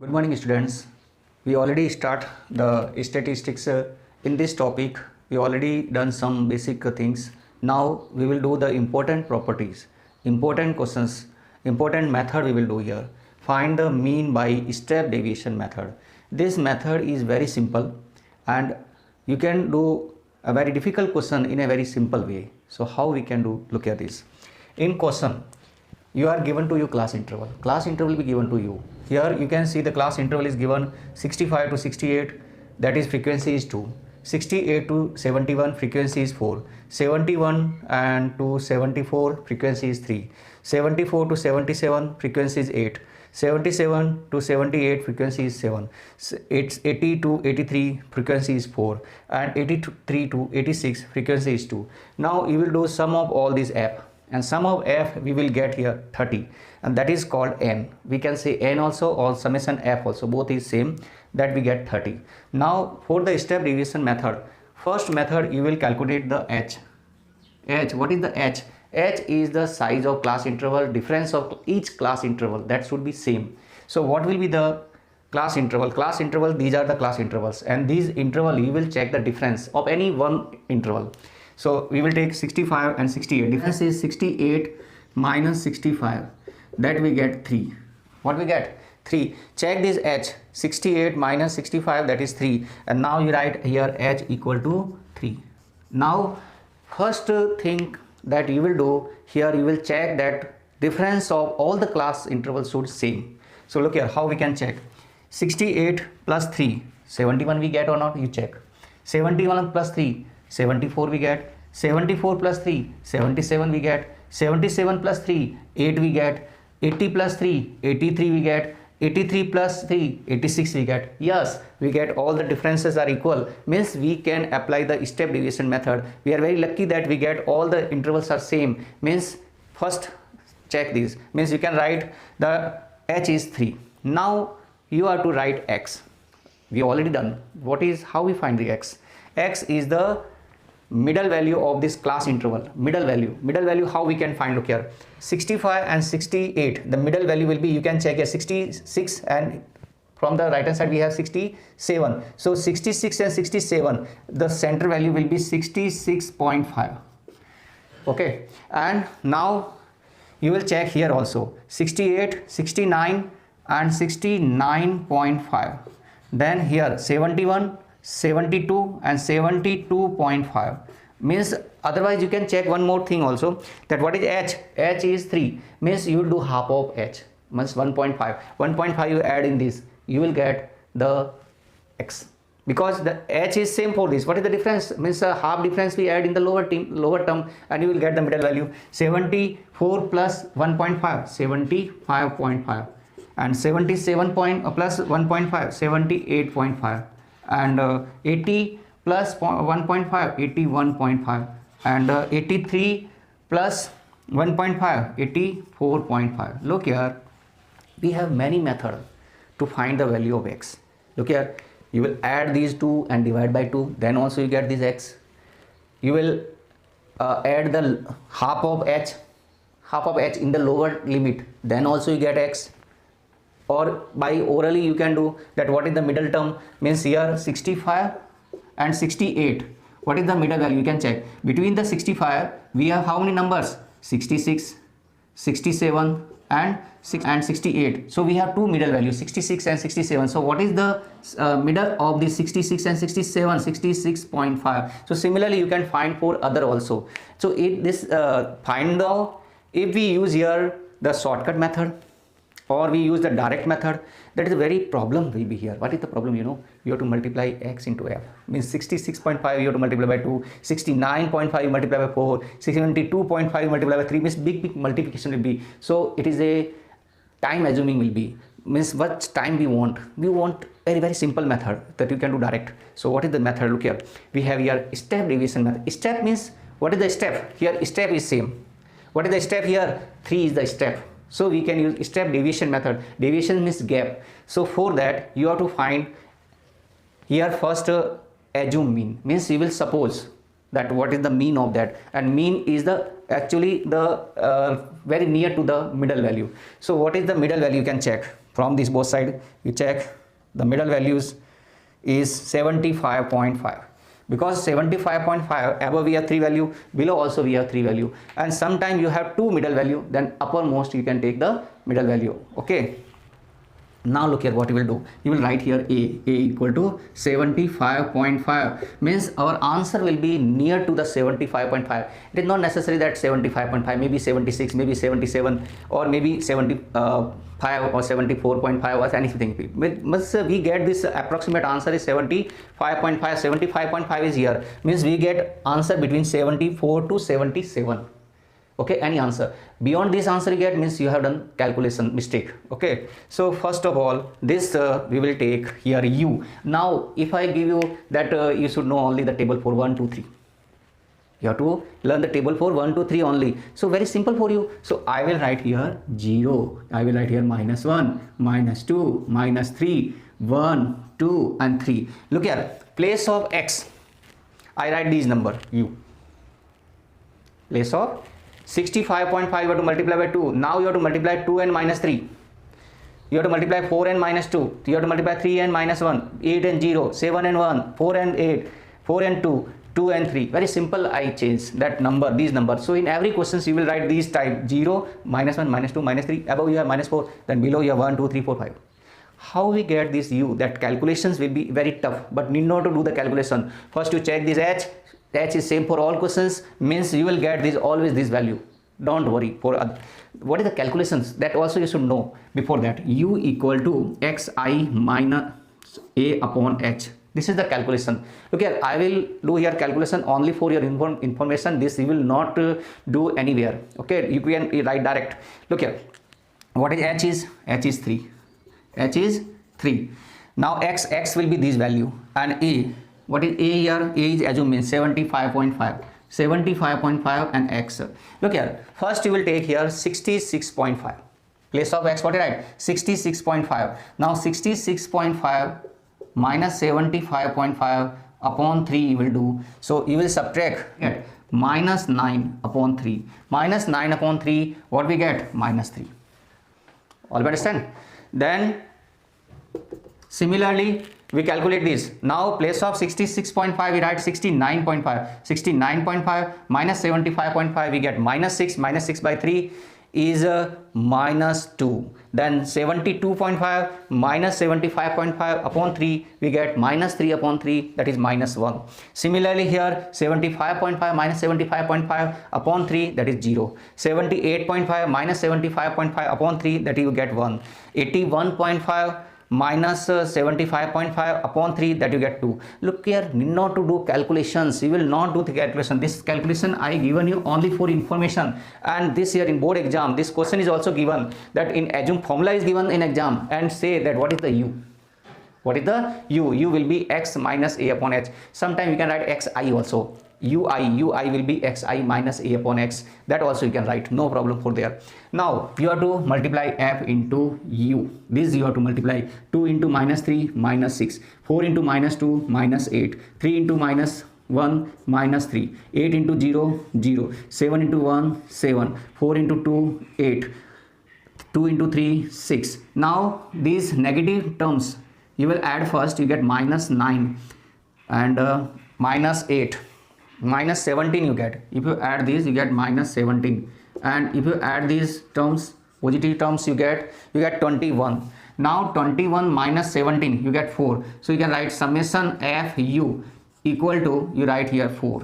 Good morning students. We already start the statistics in this topic. We already done some basic things. Now we will do the important properties, important questions, important method we will do here. Find the mean by step deviation method. This method is very simple and you can do a very difficult question in a very simple way. So how we can do, look at this. In question, you are given to you class interval. Class interval will be given to you. Here you can see the class interval is given 65 to 68, that is frequency is 2. 68 to 71 frequency is 4. 71 and to 74 frequency is 3. 74 to 77 frequency is 8. 77 to 78 frequency is 7. It's 80 to 83 frequency is 4 and 83 to 86 frequency is 2. Now you will do sum of all these f, and sum of f we will get here 30, and that is called n. We can say n also or summation f also, both is same, that we get 30. Now for the step deviation method, first method you will calculate the h. What is the h? H is the size of class interval, difference of each class interval, that should be same. So what will be the class interval? Class interval, these are the class intervals, and these interval you will check the difference of any one interval. So we will take 65 and 68. Difference is 68 minus 65. That we get 3. What we get? 3. Check this h. 68 minus 65, that is 3. And now you write here h equal to 3. Now first thing that you will do here, you will check that difference of all the class intervals should same. So look here how we can check. 68 plus 3, 71 we get or not, you check. 71 plus 3, 74 we get. 74 plus 3, 77 we get. 77 plus 3, 8 we get. 80 plus 3, 83 we get. 83 plus 3, 86 we get. Yes, we get all the differences are equal, means we can apply the step deviation method. We are very lucky that we get all the intervals are same, means first check these, means you can write the h is 3. Now you are to write x. We already done. What is, how we find the x? X is the middle value of this class interval. Middle value how we can find? Look here, 65 and 68, the middle value will be, you can check here, 66, and from the right hand side we have 67. So 66 and 67, the center value will be 66.5. okay, and now you will check here also 68, 69 and 69.5. then here 71, 72 and 72.5, means otherwise you can check one more thing also, that what is h? H is 3, means you will do half of h, means 1.5. 1.5 you add in this, you will get the x, because the h is same for this. What is the difference? Means half difference we add in the lower term and you will get the middle value. 74 plus 1.5, 75.5, and 77 plus 1.5, 78.5, and 80 plus 1.5, 81.5, and 83 plus 1.5, 84.5. look here, we have many methods to find the value of x. Look here, you will add these two and divide by 2, then also you get this x. You will add the half of h in the lower limit, then also you get x. Or by orally you can do that. What is the middle term? Means here 65 and 68, what is the middle value? You can check. Between the 65 we have how many numbers? 66, 67 and 68. So we have two middle values, 66 and 67. So what is the middle of the 66 and 67? 66.5. so similarly you can find for other also. So if this find out, if we use here the shortcut method or we use the direct method, that is a very problem will be here. What is the problem? You know, you have to multiply x into f, means 66.5 you have to multiply by 2, 69.5 you multiply by 4, 72.5 multiply by 3, means big multiplication will be. So it is a time assuming will be, means what time we want very simple method that you can do direct. So what is the method? Look here, we have here step deviation method. Step means, what is the step? Here step is same. What is the step here? 3 is the step. So we can use step deviation method. Deviation means gap. So for that you have to find here first assume mean, means you will suppose that what is the mean of that, and mean is the actually the very near to the middle value. So what is the middle value? You can check from this both side. You check the middle values is 75.5, because 75.5 above we have 3 value, below also we have 3 value, and sometime you have 2 middle value, then uppermost you can take the middle value. Okay, now look here what you will do. You will write here a equal to 75.5, means our answer will be near to the 75.5. It is not necessary that 75.5, maybe 76, maybe 77, or maybe 75 or 74.5 or anything. We get this approximate answer is 75.5. 75.5 is here, means we get answer between 74 to 77. Okay, any answer beyond this answer you get, means you have done calculation mistake. Okay, so first of all this we will take here u. Now if I give you that you should know only the table for 1 2 3, you have to learn the table for 1 2 3 only. So very simple for you. So I will write here 0, I will write here -1, -2, -3, 1, 2 and 3. Look here, place of x I write these number u, place of 65.5 you have to multiply by 2. Now you have to multiply 2 and -3. You have to multiply 4 and -2. You have to multiply 3 and -1, 8 and 0, 7 and 1, 4 and 8, 4 and 2, 2 and 3. Very simple. I change that number, these numbers. So in every questions you will write these type 0, -1, -2, -3. Above you have -4, then below you have 1, 2, 3, 4, 5. How we get this u? That calculations will be very tough, but need not to do the calculation. First you check this h. H is same for all questions, means you will get this always this value. Don't worry for what is the calculations, that also you should know. Before that, u equal to xi minus a upon h. This is the calculation. Look here, I will do here calculation only for your information. This you will not do anywhere. Okay, you can write direct. Look here, what is h is? H is 3. H is 3. Now x will be this value, and a, what is a here? A is assume means 75.5. 75.5 and x. Look here, first you will take here 66.5. Place of x, what is right? 66.5. Now 66.5 minus 75.5 upon 3 you will do. So you will subtract minus 9 upon 3. Minus 9 upon 3, what we get? Minus 3. All understand? Then similarly we calculate this. Now place of 66.5 we write 69.5. 69.5 minus 75.5 we get minus 6. Minus 6 by 3 is minus 2. Then 72.5 minus 75.5 upon 3 we get minus 3 upon 3, that is minus 1. Similarly here 75.5 minus 75.5 upon 3, that is 0. 78.5 minus 75.5 upon 3, that you get 1. 81.5 minus 75.5 upon 3, that you get 2. Look here, need not to do calculations. You will not do the calculation. This calculation I given you only for information. And this year in board exam, this question is also given, that in assume formula is given in exam, and say that what is the u. What is the u? U will be x minus a upon h. Sometime you can write xi also. ui will be xi minus a upon x. That also you can write, no problem for there. Now you have to multiply f into u. This you have to multiply. 2 into minus 3 minus 6, 4 into minus 2 minus 8, 3 into minus 1 minus 3, 8 into 0 0, 7 into 1 7, 4 into 2 8, 2 into 3 6. Now these negative terms you will add first. You get minus 9 and minus 8, minus 17 you get. If you add these you get minus 17, and if you add these terms, positive terms, you get 21. Now 21 minus 17 you get 4. So you can write summation f u equal to, you write here 4.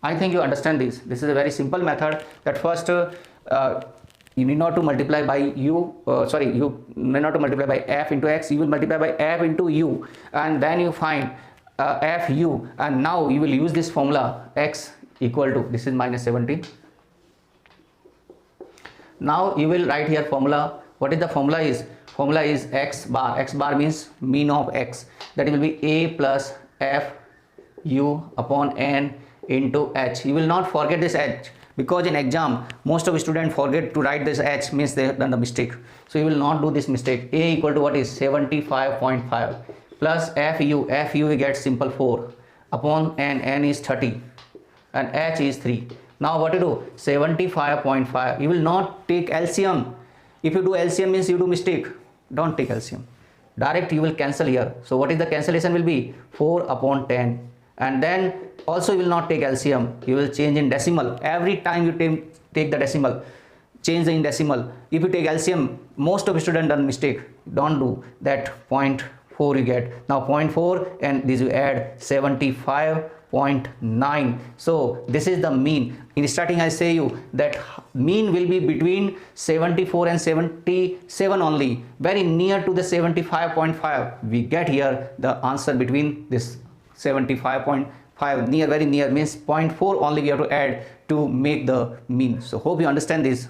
I think you understand this. This is a very simple method, that first you need not to multiply by u, you need not to multiply by f into x, you will multiply by f into u, and then you find f u, and now you will use this formula x equal to, this is minus 17. Now you will write here formula. What is the formula is? Formula is x bar. X bar means mean of x, that will be a plus f u upon n into h. You will not forget this h, because in exam most of students forget to write this h, means they have done the mistake. So you will not do this mistake. A equal to what is 75.5 plus fu we get simple 4 upon n is 30. and H is 3. Now what you do? 75.5. You will not take LCM. If you do LCM means you do mistake. Don't take LCM. Direct you will cancel here. So what is the cancellation will be? 4 upon 10. And then also you will not take LCM. You will change in decimal. Every time you take the decimal, change in decimal. If you take LCM, most of students done mistake. Don't do that. 0.4 you get. Now 0.4 and this you add 75.9. So this is the mean. In starting I say you that mean will be between 74 and 77 only, very near to the 75.5. We get here the answer between this 75.5, near, very near, means 0.4 only we have to add to make the mean. So hope you understand this.